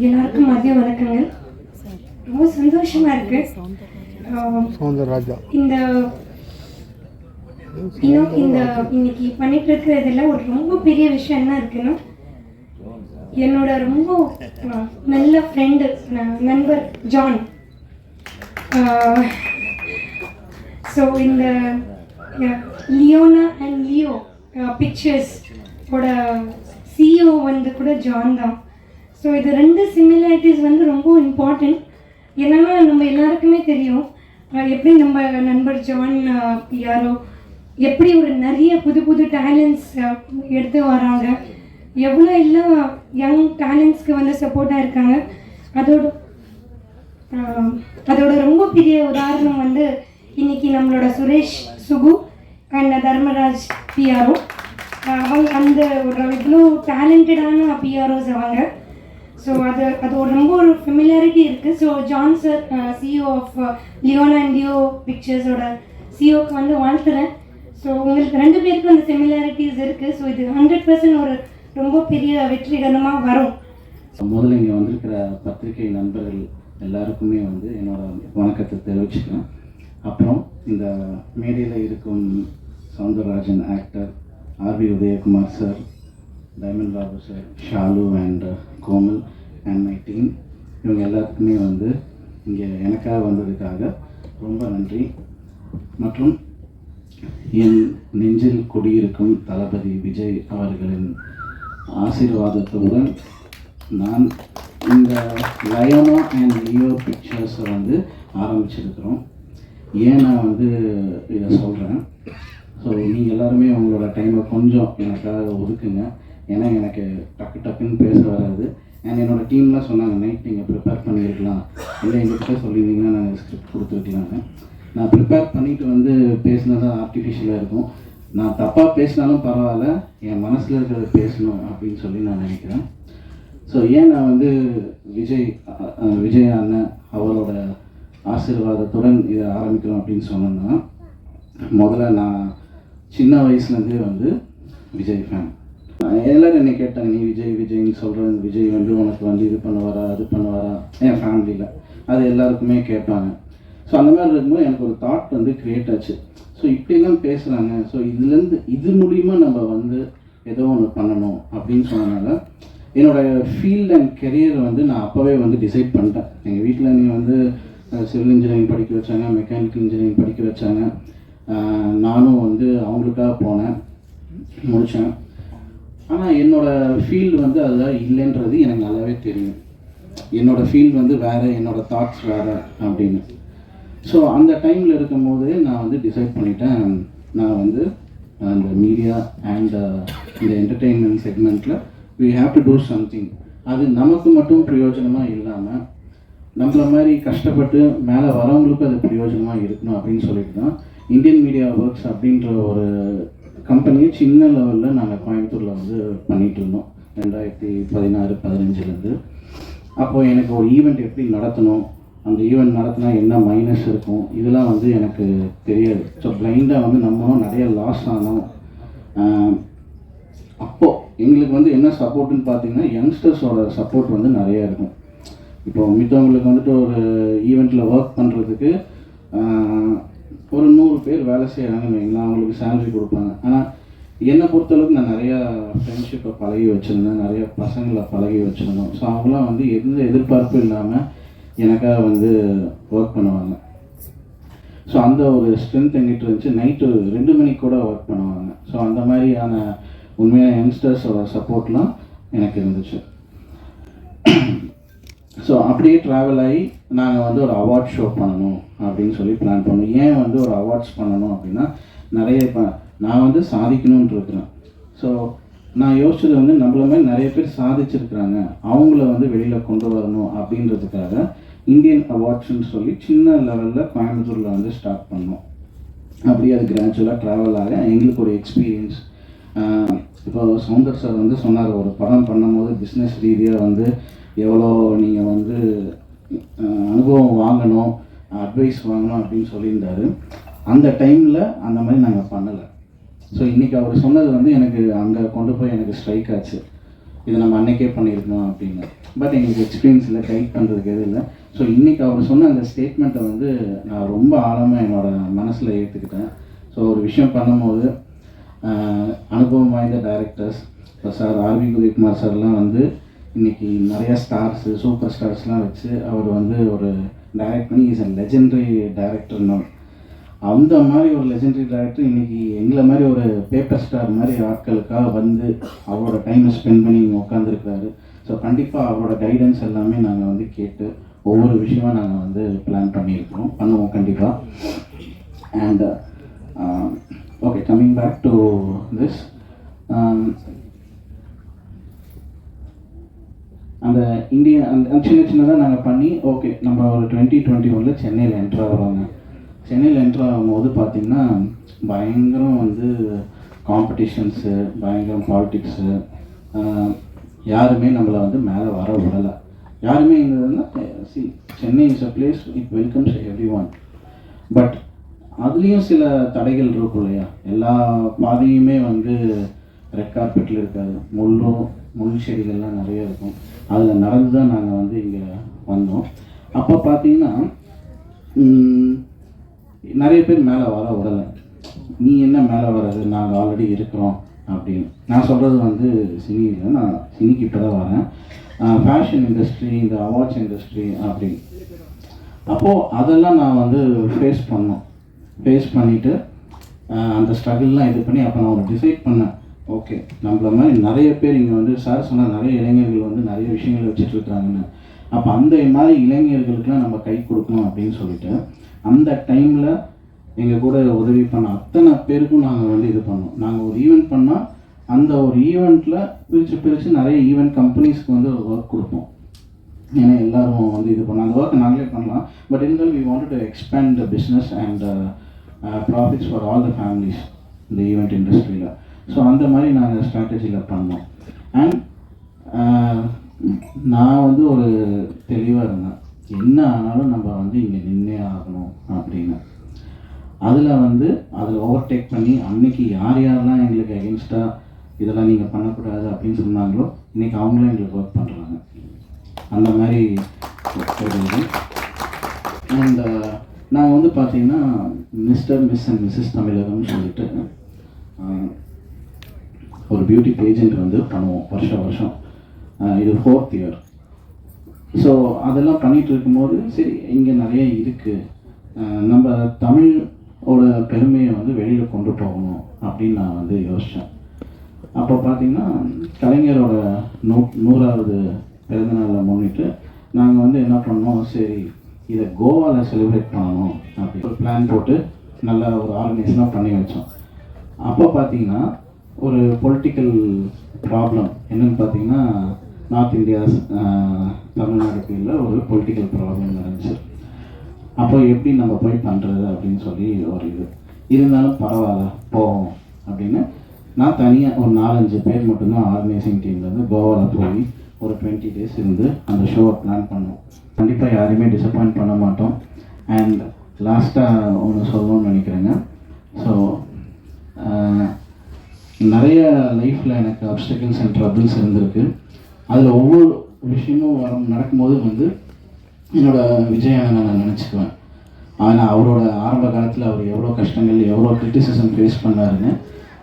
எல்லாருக்கும் மதிய வணக்கங்கள். ரொம்ப சந்தோஷமா இருக்கு. இந்த இன்னைக்கு பண்ணிட்டு இருக்கிறதுல ஒரு ரொம்ப பெரிய விஷயம் என்ன இருக்குன்னா, என்னோட ரொம்ப நல்ல ஃப்ரெண்டு நண்பர் ஜான். ஸோ இந்த லியோனா அண்ட் லியோ பிக்சர்ஸ் ஓட சிஇஓ வந்து கூட ஜான் தான். ஸோ இது ரெண்டு சிமிலாரிட்டிஸ் வந்து ரொம்ப இம்பார்ட்டண்ட். என்னன்னா நம்ம எல்லாருக்குமே தெரியும் எப்படி நம்ம நண்பர் ஜான் யாரோ எப்படி ஒரு நிறைய புது புது டேலண்ட்ஸ் எடுத்து வராங்க, எவ்வளோ எல்லாம் யங் டேலண்ட்ஸ்க்கு வந்து சப்போர்ட்டாக இருக்காங்க. அதோட ரொம்ப பெரிய உதாரணம் வந்து இன்னைக்கு நம்மளோட சுரேஷ் சுகு அண்ட் தர்மராஜ் பிஆர்ஓ. அவங்க அந்த ஒரு இவ்வளோ டேலண்டடான பிஆர்ஓஸ் அவங்க. ஸோ அது ஒரு ரொம்ப ஒரு ஃபெமிலியாரிட்டி இருக்குது. So John sir CEO of Leona and Leo பிக்சர்ஸோட சிஇஓக்கு வந்து வாழ்த்துறேன். ஸோ உங்களுக்கு ரெண்டு பேருக்கும் அந்த சிமிலாரிட்டிஸ் இருக்குது. ஸோ இது 100% ஒரு ரொம்ப பெரிய வெற்றிகரமாக வரும். முதல்ல இங்கே வந்திருக்கிற பத்திரிகை நண்பர்கள் எல்லாருக்குமே வந்து என்னோட வணக்கத்தை தெரிவிச்சுக்கிறேன். அப்புறம் இந்த மேடையில் இருக்கும் Soundararajan actor, RV Udhayakumar sir, diamond Babu sir, Shalu and Komal and my team, இவங்க எல்லாத்துக்குமே வந்து இங்கே எனக்காக வந்ததுக்காக ரொம்ப நன்றி. மற்றும் என் நெஞ்சில் குடியிருக்கும் தளபதி விஜய் அவர்களின் ஆசீர்வாதத்துடன் நான் இந்த லயோனா அண்ட் லியோ பிக்சர்ஸை வந்து ஆரம்பிச்சிருக்கிறோம். ஏன் நான் வந்து இதை சொல்கிறேன், ஸோ நீங்கள் எல்லாருமே உங்களோட டைமை கொஞ்சம் எனக்காக ஒதுக்குங்க. ஏன்னா எனக்கு டக்குன்னு பேச வராது. அண்ட் என்னோடய டீம்லாம் சொன்னாங்க, நைட் நீங்கள் ப்ரிப்பேர் பண்ணியிருக்கலாம், இல்லை எங்கள்கிட்ட சொல்லியிருந்தீங்கன்னா நாங்கள் ஸ்கிரிப்ட் கொடுத்துருக்கலாங்க. நான் ப்ரிப்பேர் பண்ணிவிட்டு வந்து பேசினதான் ஆர்டிஃபிஷியலாக இருக்கும். நான் தப்பாக பேசினாலும் பரவாயில்ல, என் மனசில் இருக்கிறத பேசணும் அப்படின்னு சொல்லி நான் நினைக்கிறேன். ஸோ ஏன் நான் வந்து விஜய் அண்ணன் அவரோட ஆசீர்வாதத்துடன் இதை ஆரம்பிக்கிறோம் அப்படின்னு சொன்னேன்னா, முதல்ல நான் சின்ன வயசுலேருந்தே வந்து விஜய் ஃபேன். எல்லோரும் என்னை கேட்டாங்க, நீ விஜய்னு சொல்கிறேன், விஜய் வந்து உனக்கு வந்து இது பண்ணுவாரா அது பண்ணுவாரா, என் ஃபேமிலியில் அது எல்லாருக்குமே கேட்பாங்க. ஸோ அந்த மாதிரி இருக்கும்போது எனக்கு ஒரு தாட் வந்து க்ரியேட் ஆச்சு. ஸோ இப்படிலாம் பேசுகிறாங்க, ஸோ இது மூலிமா நம்ம வந்து ஏதோ ஒன்று பண்ணணும் அப்படின்னு சொன்னனால என்னோடய ஃபீல்ட் அண்ட் கெரியர் வந்து நான் அப்போவே வந்து டிசைட் பண்ணிட்டேன். எங்கள் வீட்டில் நீ வந்து சிவில் இன்ஜினியரிங் படிக்க வச்சாங்க, மெக்கானிக்கல் இன்ஜினியரிங் படிக்க வச்சாங்க. நானும் வந்து அவங்களுக்காக போனேன், முடித்தேன். ஆனால் என்னோடய ஃபீல்டு வந்து அதில் இல்லைன்றது எனக்கு நல்லாவே தெரியும். என்னோடய ஃபீல்டு வந்து வேறு, என்னோடய தாட்ஸ் வேறு அப்படின்னு. ஸோ அந்த டைமில் இருக்கும்போது நான் வந்து டிசைட் பண்ணிட்டேன், நான் வந்து அந்த மீடியா அண்ட் இந்த என்டர்டெயின்மெண்ட் செக்மெண்ட்டில் we have to do something. அது நமக்கு மட்டும் பிரயோஜனமாக இல்லாமல் நம்மள மாதிரி கஷ்டப்பட்டு மேலே வரவங்களுக்கும் அது பிரயோஜனமாக இருக்கணும் அப்படின்னு சொல்லிட்டு தான் இந்தியன் மீடியா ஒர்க்ஸ் அப்படின்ற ஒரு கம்பெனியை சின்ன லெவலில் நாங்கள் கோயம்புத்தூரில் வந்து பண்ணிகிட்டு இருந்தோம் 2016-15. அப்போது எனக்கு ஒரு ஈவெண்ட் எப்படி நடத்தணும், அந்த ஈவெண்ட் நடத்தினா என்ன மைனஸ் இருக்கும், இதெல்லாம் வந்து எனக்கு தெரியாது. ஸோ பிளைண்டாக வந்து நம்மளும் நிறைய லாஸ் ஆனோம். அப்போது எங்களுக்கு வந்து என்ன சப்போர்ட்டுன்னு பார்த்தீங்கன்னா, யங்ஸ்டர்ஸோட சப்போர்ட் வந்து நிறையா இருக்கும். இப்போ மித்தவங்களுக்கு வந்துட்டு ஒரு ஈவெண்ட்டில் ஒர்க் பண்ணுறதுக்கு ஒரு 100 பேர் வேலை செய்கிறாங்கன்னு வைங்களேன், அவங்களுக்கு சேலரி கொடுப்பாங்க. ஆனால் என்னை பொறுத்தளவுக்கு நான் நிறையா ஃப்ரெண்ட்ஷிப்பை பழகி வச்சுருந்தேன், நிறைய பசங்களை பழகி வச்சுருந்தோம். ஸோ அவங்களாம் வந்து எந்த எதிர்பார்ப்பும் இல்லாமல் எனக்காக வந்து ஒர்க் பண்ணுவாங்க. ஸோ அந்த ஒரு ஸ்ட்ரென்த் எங்கிட்ட இருந்துச்சு. நைட்டு 2 மணிக்கு கூட ஒர்க் பண்ணுவாங்க. ஸோ அந்த மாதிரியான உண்மையான யங்ஸ்டர்ஸோட சப்போர்ட்லாம் எனக்கு இருந்துச்சு. ஸோ அப்படியே ட்ராவல் ஆகி நாங்கள் வந்து ஒரு அவார்ட் ஷோ பண்ணணும் அப்படின்னு சொல்லி பிளான் பண்ணோம். ஏன் வந்து ஒரு அவார்ட்ஸ் பண்ணணும் அப்படின்னா, நிறைய இப்போ நான் வந்து சாதிக்கணும்னு இருக்கிறேன். ஸோ நான் யோசிச்சது வந்து நம்மள மாதிரி நிறைய பேர் சாதிச்சிருக்கிறாங்க, அவங்கள வந்து வெளியில் கொண்டு வரணும் அப்படின்றதுக்காக இந்தியன் அவார்ட்ஸ்ன்னு சொல்லி சின்ன லெவலில் கோயம்புத்தூரில் வந்து ஸ்டார்ட் பண்ணோம். அப்படியே அது கிராஜுவலாக ட்ராவல் ஆக எங்களுக்கு ஒரு எக்ஸ்பீரியன்ஸ். இப்போ சவுந்தர் சார் வந்து சொன்னார், ஒரு படம் பண்ணும்போது பிஸ்னஸ் ரீதியாக வந்து எவ்வளோ நீங்கள் வந்து அனுபவம் வாங்கணும், அட்வைஸ் வாங்கணும் அப்படின்னு சொல்லியிருந்தார். அந்த டைமில் அந்த மாதிரி நாங்கள் பண்ணலை. ஸோ இன்றைக்கி அவர் சொன்னது வந்து எனக்கு அங்கே கொண்டு போய் எனக்கு ஸ்ட்ரைக் ஆச்சு. இதை நம்ம அன்னைக்கே பண்ணியிருக்கணும் அப்படின்னு. பட் எங்களுக்கு எக்ஸ்பீரியன்ஸ் இல்லை, கைட் பண்ணுறதுக்கு எதுவும் இல்லை. ஸோ இன்றைக்கி அவர் சொன்ன அந்த ஸ்டேட்மெண்ட்டை வந்து நான் ரொம்ப ஆழமாக என்னோடய மனசில் ஏற்றுக்கிட்டேன். ஸோ ஒரு விஷயம் பண்ணும்போது அனுபவம் வாய்ந்த டைரக்டர்ஸ் இப்போ சார் ஆர்வி உதயகுமார் சார்லாம் வந்து இன்றைக்கி நிறையா ஸ்டார்ஸு சூப்பர் ஸ்டார்ஸ்லாம் வச்சு அவர் வந்து ஒரு டைரக்ட் பண்ணி இஸ் அ லெஜெண்டரி டைரக்டர்னு. அந்த மாதிரி ஒரு லெஜெண்டரி டைரக்டர் இன்றைக்கி எங்களை மாதிரி ஒரு பேப்பர் ஸ்டார் மாதிரி ஆட்களுக்காக வந்து அவரோட டைமை ஸ்பெண்ட் பண்ணி இங்கே உட்காந்துருக்காரு. ஸோ கண்டிப்பாக அவரோட கைடன்ஸ் எல்லாமே நாங்கள் வந்து கேட்டு ஒவ்வொரு விஷயமாக நாங்கள் வந்து பிளான் பண்ணுவோம் கண்டிப்பாக. And okay, coming back to this, அந்த இந்தியா அந்த சின்னதாக நாங்கள் பண்ணி ஓகே நம்ம ஒரு 2021 சென்னையில் என்ட்ரு ஆகிறோங்க. சென்னையில் என்ட்ரு ஆகும்போது பார்த்திங்கன்னா பயங்கரம் வந்து காம்படிஷன்ஸு, பயங்கரம் பாலிட்டிக்ஸு, யாருமே நம்மளை வந்து மேலே வர விடலை. யாருமே இருந்ததுன்னா Chennai is a place it welcomes every one. But அதுலேயும் சில தடைகள் இருக்கும் இல்லையா, எல்லா பாதையுமே வந்து ரெட் கார்பெட்டில் இருக்காது, முள் செடிகள்லாம் நிறைய இருக்கும். அதில் நடந்து தான் நாங்கள் வந்து இங்கே வந்தோம். அப்போ பார்த்தீங்கன்னா நிறைய பேர் மேலே வர விடலை. நீ என்ன மேலே வர்றது, நாங்கள் ஆல்ரெடி இருக்கிறோம் அப்படின்னு. நான் சொல்கிறது வந்து சினி இல்லை, நான் சினிக்கு இப்போ தான் வரேன். ஃபேஷன் இண்டஸ்ட்ரி, இந்த அவார்ட்ஸ் இண்டஸ்ட்ரி அப்படின்னு. அப்போது அதெல்லாம் நான் வந்து ஃபேஸ் பண்ணிவிட்டு அந்த ஸ்ட்ரகிள்லாம் இது பண்ணி அப்போ நான் ஒரு டிசைட் பண்ணேன். ஓகே, நம்மள மாதிரி நிறைய பேர் இங்கே வந்து சார் சொன்னால் நிறைய இளைஞர்கள் வந்து நிறைய விஷயங்களை வச்சுட்ருக்காங்கன்னு. அப்போ அந்த மாதிரி இளைஞர்களுக்கெலாம் நம்ம கை கொடுக்கணும் அப்படின்னு சொல்லிட்டு அந்த டைமில் எங்கள் கூட உதவி பண்ண அத்தனை பேருக்கும் நாங்கள் வந்து இது பண்ணோம். நாங்கள் ஒரு ஈவெண்ட் பண்ணால் அந்த ஒரு ஈவெண்ட்டில் பிரித்து நிறைய ஈவெண்ட் கம்பெனிஸ்க்கு வந்து ஒர்க் கொடுப்போம். ஏன்னா எல்லோரும் வந்து இது பண்ணோம், அந்த ஒர்க்கை நாங்களே பண்ணலாம். பட் இருந்தாலும் we wanted to expand the business and profits for all the families இந்த ஈவெண்ட் இண்டஸ்ட்ரியில். ஸோ அந்த மாதிரி நாங்கள் ஸ்ட்ராட்டஜியில் பண்ணோம். அண்ட் நான் வந்து ஒரு தெளிவாக இருந்தேன், என்ன ஆனாலும் நம்ம வந்து இங்கே நின்னே ஆகணும் அப்படின்னு. அதில் ஓவர்டேக் பண்ணி அன்றைக்கி யாரெல்லாம் எங்களுக்கு அகென்ஸ்டாக இதெல்லாம் நீங்கள் பண்ணக்கூடாது அப்படின்னு சொன்னாங்களோ இன்றைக்கி அவங்களும் எங்களுக்கு ஒர்க் பண்ணுறாங்க. அந்த மாதிரி அண்ட் நாங்கள் வந்து பார்த்திங்கன்னா மிஸ்டர், மிஸ் அண்ட் மிஸ்ஸஸ் தமிழகம்னு சொல்லிட்டு ஒரு பியூட்டி பேஜெண்ட் வந்து பண்ணுவோம் வருஷம். இது 4th இயர். ஸோ அதெல்லாம் பண்ணிகிட்டு இருக்கும்போது சரி இங்கே நிறைய இருக்குது, நம்ம தமிழோட பெருமையை வந்து வெளியில் கொண்டு போகணும் அப்படின்னு நான் வந்து யோசித்தேன். அப்போ பார்த்திங்கன்னா கலைஞரோட 100வது பிறந்தநாளை முன்னிட்டு நாங்கள் வந்து என்ன பண்ணோம், சரி இதை கோவாவில் செலிப்ரேட் பண்ணணும் அப்படி ஒரு பிளான் போட்டு நல்லா ஒரு ஆர்கனைஸ்லாம் பண்ணி வச்சோம். அப்போ பார்த்திங்கன்னா ஒரு பொலிட்டிக்கல் ப்ராப்ளம் என்னென்னு பார்த்தீங்கன்னா நார்த் இந்தியா தமிழ்நாடுக்கு இல்லை ஒரு பொலிட்டிக்கல் ப்ராப்ளம் நடந்துச்சு. அப்போ எப்படி நம்ம போய் பண்ணுறது அப்படின்னு சொல்லி ஒரு இருந்தாலும் பரவாயில்ல போவோம் அப்படின்னு நான் தனியாக ஒரு 4-5 பேர் மட்டும்தான் ஆர்கனைசிங் டீம்லேருந்து கோவாவில் போய் ஒரு 20 days இருந்து அந்த ஷோவை பிளான் பண்ணோம். கண்டிப்பாக யாரையுமே டிசப்பாயிண்ட் பண்ண மாட்டோம். அண்ட் லாஸ்ட்டாக ஒன்று சொல்லணும்னு நினைக்கிறேங்க. ஸோ நிறைய லைஃப்பில் எனக்கு அப்டக்கிள்ஸ் அண்ட் ட்ரபிள்ஸ் இருந்திருக்கு. அதில் ஒவ்வொரு விஷயமும் நடக்கும்போது வந்து என்னோடய விஜயானனை நான் நினச்சிக்குவேன். ஆனால் அவரோட ஆரம்ப காலத்தில் அவர் எவ்வளோ கஷ்டங்கள் எவ்வளோ கிரிட்டிசிசம் ஃபேஸ் பண்ணாருன்னு.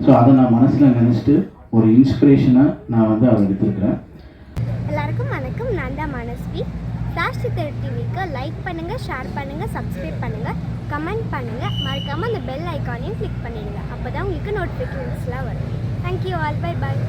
ஸோ அதை நான் மனசில் நினச்சிட்டு ஒரு இன்ஸ்பிரேஷனாக நான் வந்து அவர் எடுத்துருக்கிறேன். எல்லாருக்கும் வணக்கம், நான் தான் மனஸ்வி. ஃப்ளாஷ் சித்தர் டிவிக்கு லைக் பண்ணுங்கள், ஷேர் பண்ணுங்கள், சப்ஸ்கிரைப் பண்ணுங்கள், கமெண்ட் பண்ணுங்கள், மறக்காமல் அந்த பெல் ஐக்கானையும் கிளிக் பண்ணிடுங்க. அப்போ தான் உங்களுக்கு நோட்டிஃபிகேஷன்ஸ்லாம் வரும். Thank you all, bye bye.